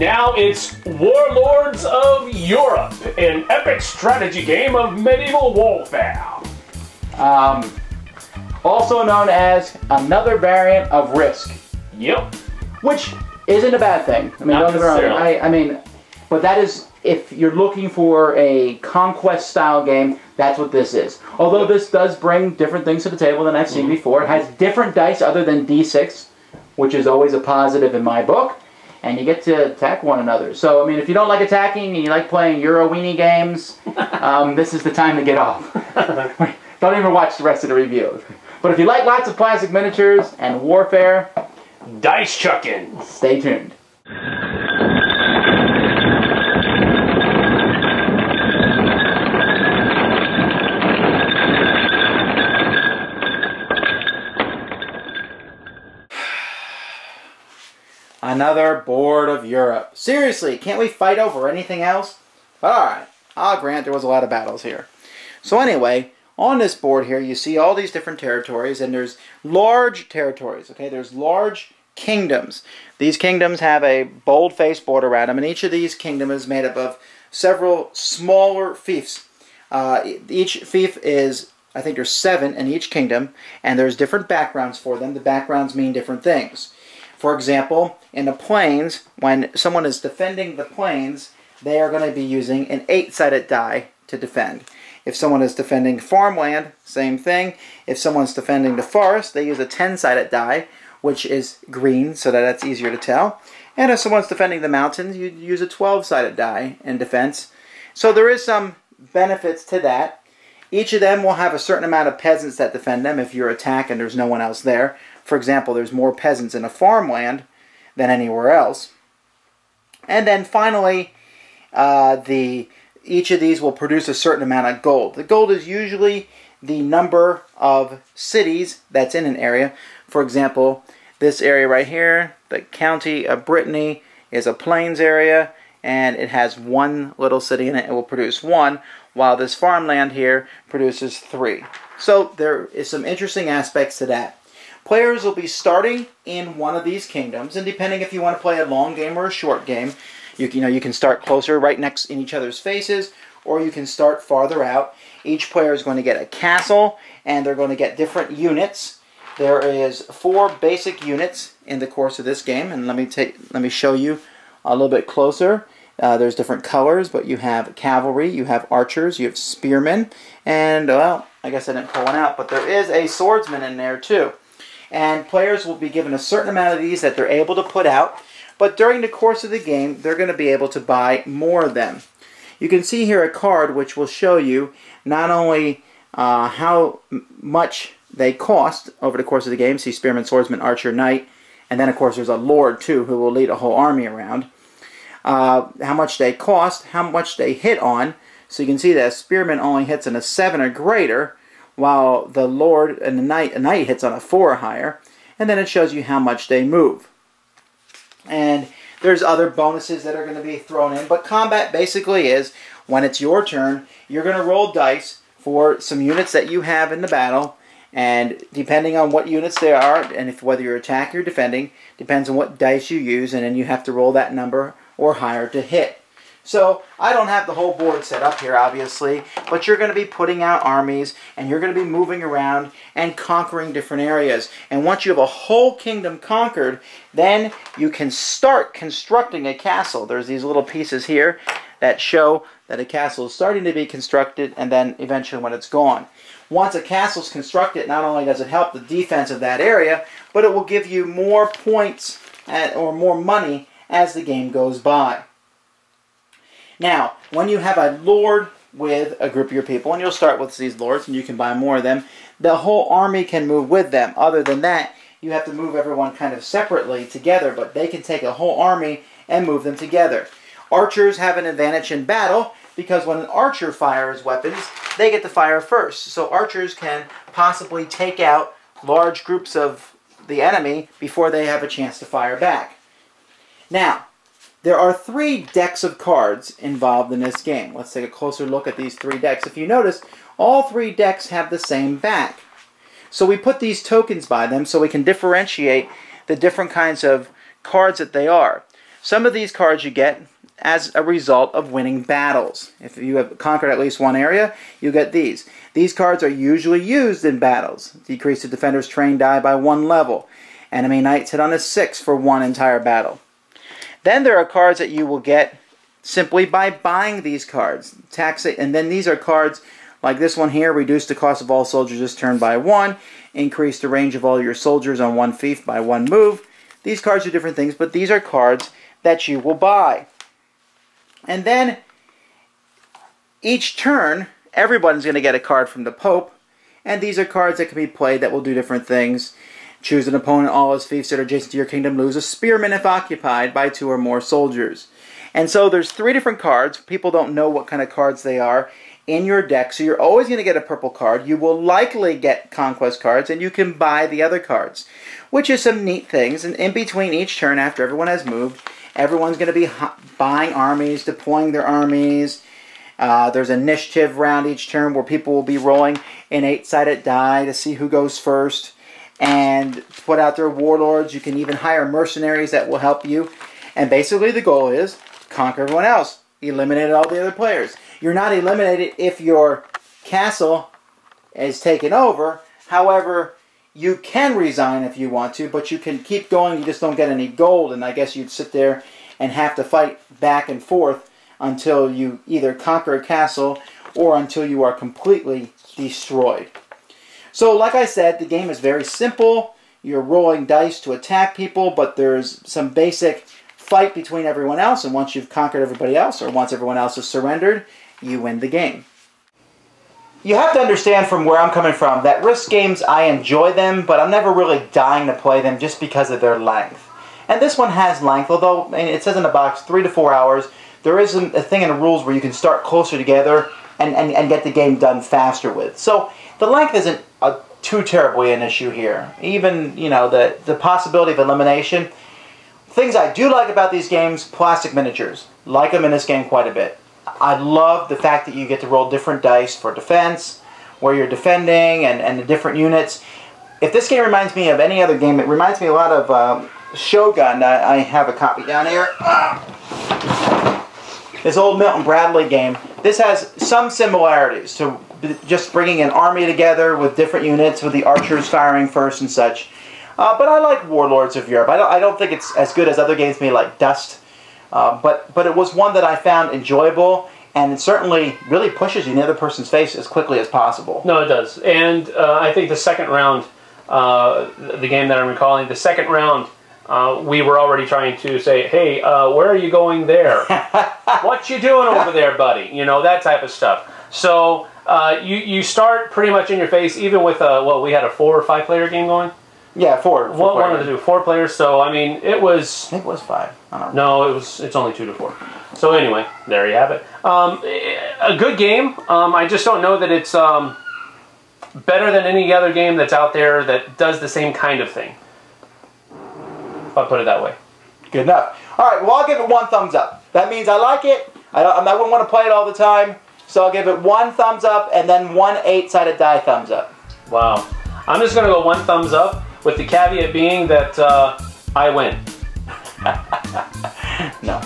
now it's Warlords of Europe, an epic strategy game of medieval warfare. Also known as another variant of Risk. Yep. Which isn't a bad thing. I mean, Not don't get me wrong. necessarily. I mean, but that is, if you're looking for a conquest-style game, that's what this is. Although this does bring different things to the table than I've seen before. It has different dice other than D6, which is always a positive in my book. And you get to attack one another. So, I mean, if you don't like attacking and you like playing Euro weenie games, this is the time to get off. Don't even watch the rest of the review. But if you like lots of plastic miniatures and warfare, Dice chucking. stay tuned. Another board of Europe. Seriously, can't we fight over anything else? But alright, I'll grant there was a lot of battles here. So anyway, on this board here, you see all these different territories, and there's large territories, okay? There's large kingdoms. These kingdoms have a bold-faced border around them, and each of these kingdoms is made up of several smaller fiefs. Each fief is, I think there's 7 in each kingdom, and there's different backgrounds for them. The backgrounds mean different things. For example, in the plains, when someone is defending the plains, they are going to be using an 8-sided die to defend. If someone is defending farmland, same thing. If someone's defending the forest, they use a 10-sided die, which is green, so that that's easier to tell. And if someone's defending the mountains, you use a 12-sided die in defense. So there is some benefits to that. Each of them will have a certain amount of peasants that defend them if you're attacked and there's no one else there. For example, there's more peasants in a farmland than anywhere else. And then finally, each of these will produce a certain amount of gold. The gold is usually the number of cities that's in an area. For example, this area right here, the county of Brittany, is a plains area, and it has 1 little city in it. It will produce 1, while this farmland here produces 3. So there is some interesting aspects to that. Players will be starting in one of these kingdoms, and depending if you want to play a long game or a short game, you can start closer, right next in each other's faces, or you can start farther out. Each player is going to get a castle, and they're going to get different units. There is 4 basic units in the course of this game, and let me show you a little bit closer. There's different colors, but you have cavalry, you have archers, you have spearmen, and, well, I guess I didn't pull one out, but there is a swordsman in there too. And players will be given a certain amount of these that they're able to put out, but during the course of the game, they're going to be able to buy more of them. You can see here a card which will show you not only how much they cost over the course of the game. See spearman, swordsman, archer, knight, and then of course there's a lord too who will lead a whole army around. How much they cost, how much they hit on. So you can see that a spearman only hits on a 7 or greater, while the lord and a knight hits on a 4 or higher. And then it shows you how much they move. And there's other bonuses that are going to be thrown in, but combat basically is, when it's your turn, you're going to roll dice for some units that you have in the battle, and depending on what units they are, and whether you're attacking or defending, depends on what dice you use, and then you have to roll that number or higher to hit. So, I don't have the whole board set up here, obviously, but you're going to be putting out armies, and you're going to be moving around and conquering different areas. And once you have a whole kingdom conquered, then you can start constructing a castle. There's these little pieces here that show that a castle is starting to be constructed, and then eventually when it's gone. Once a castle is constructed, not only does it help the defense of that area, but it will give you more points or more money as the game goes by. Now, when you have a lord with a group of your people, and you'll start with these lords, and you can buy more of them, the whole army can move with them. Other than that, you have to move everyone kind of separately together, but they can take a whole army and move them together. Archers have an advantage in battle, because when an archer fires weapons, they get to fire first. So archers can possibly take out large groups of the enemy before they have a chance to fire back. Now, there are 3 decks of cards involved in this game. Let's take a closer look at these 3 decks. If you notice, all 3 decks have the same back. So we put these tokens by them so we can differentiate the different kinds of cards that they are. Some of these cards you get as a result of winning battles. If you have conquered at least one area, you get these. These cards are usually used in battles. Decrease the defender's terrain die by 1 level. Enemy knights hit on a 6 for 1 entire battle. Then there are cards that you will get simply by buying these cards. And then these are cards like this one here. Reduce the cost of all soldiers this turn by 1. Increase the range of all your soldiers on 1 fief by 1 move. These cards are different things, but these are cards that you will buy. And then each turn, everyone's going to get a card from the Pope. And these are cards that can be played that will do different things. Choose an opponent, all his fiefs that are adjacent to your kingdom lose a spearman if occupied by 2 or more soldiers. And so there's 3 different cards. People don't know what kind of cards they are in your deck. So you're always going to get a purple card. You will likely get conquest cards, and you can buy the other cards, which is some neat things. And in between each turn, after everyone has moved, everyone's going to be buying armies, deploying their armies. There's initiative round each turn where people will be rolling an 8-sided die to see who goes first and put out their warlords. You can even hire mercenaries that will help you. And basically the goal is conquer everyone else. Eliminate all the other players. You're not eliminated if your castle is taken over. However, you can resign if you want to, but you can keep going. You just don't get any gold, and I guess you'd sit there and have to fight back and forth until you either conquer a castle or until you are completely destroyed. So, like I said, the game is very simple. You're rolling dice to attack people, but there's some basic fight between everyone else, and once you've conquered everybody else, or once everyone else has surrendered, you win the game. You have to understand from where I'm coming from that risk games, I enjoy them, but I'm never really dying to play them just because of their length. And this one has length, although it says in the box 3 to 4 hours. There is a thing in the rules where you can start closer together and get the game done faster with. So the length isn't too terribly an issue here. Even, you know, the possibility of elimination. Things I do like about these games, plastic miniatures. Like them in this game quite a bit. I love the fact that you get to roll different dice for defense, where you're defending, and the different units. If this game reminds me of any other game, it reminds me a lot of Shogun. I have a copy down here. This old Milton Bradley game. This has some similarities to just bringing an army together with different units, with the archers firing first and such. But I like Warlords of Europe. I don't think it's as good as other games, maybe like Dust. But it was one that I found enjoyable, and it certainly really pushes you in the other person's face as quickly as possible. No, it does. And I think the second round, the game that I'm recalling, the second round, we were already trying to say, hey, where are you going there? What you doing over there, buddy? You know, that type of stuff. So you start pretty much in your face, even with, well, we had a 4 or 5 player game going. Yeah, 4. One of the 2, 4 players. So I mean, it was. I think it was 5. I don't know. No, it's only 2 to 4. So anyway, there you have it. A good game. I just don't know that it's better than any other game that's out there that does the same kind of thing. If I put it that way. Good enough. All right. Well, I'll give it 1 thumbs up. That means I like it. I wouldn't want to play it all the time, so I'll give it 1 thumbs up and then 1 8-sided die thumbs up. Wow. I'm just going to go 1 thumbs up, with the caveat being that I win. No.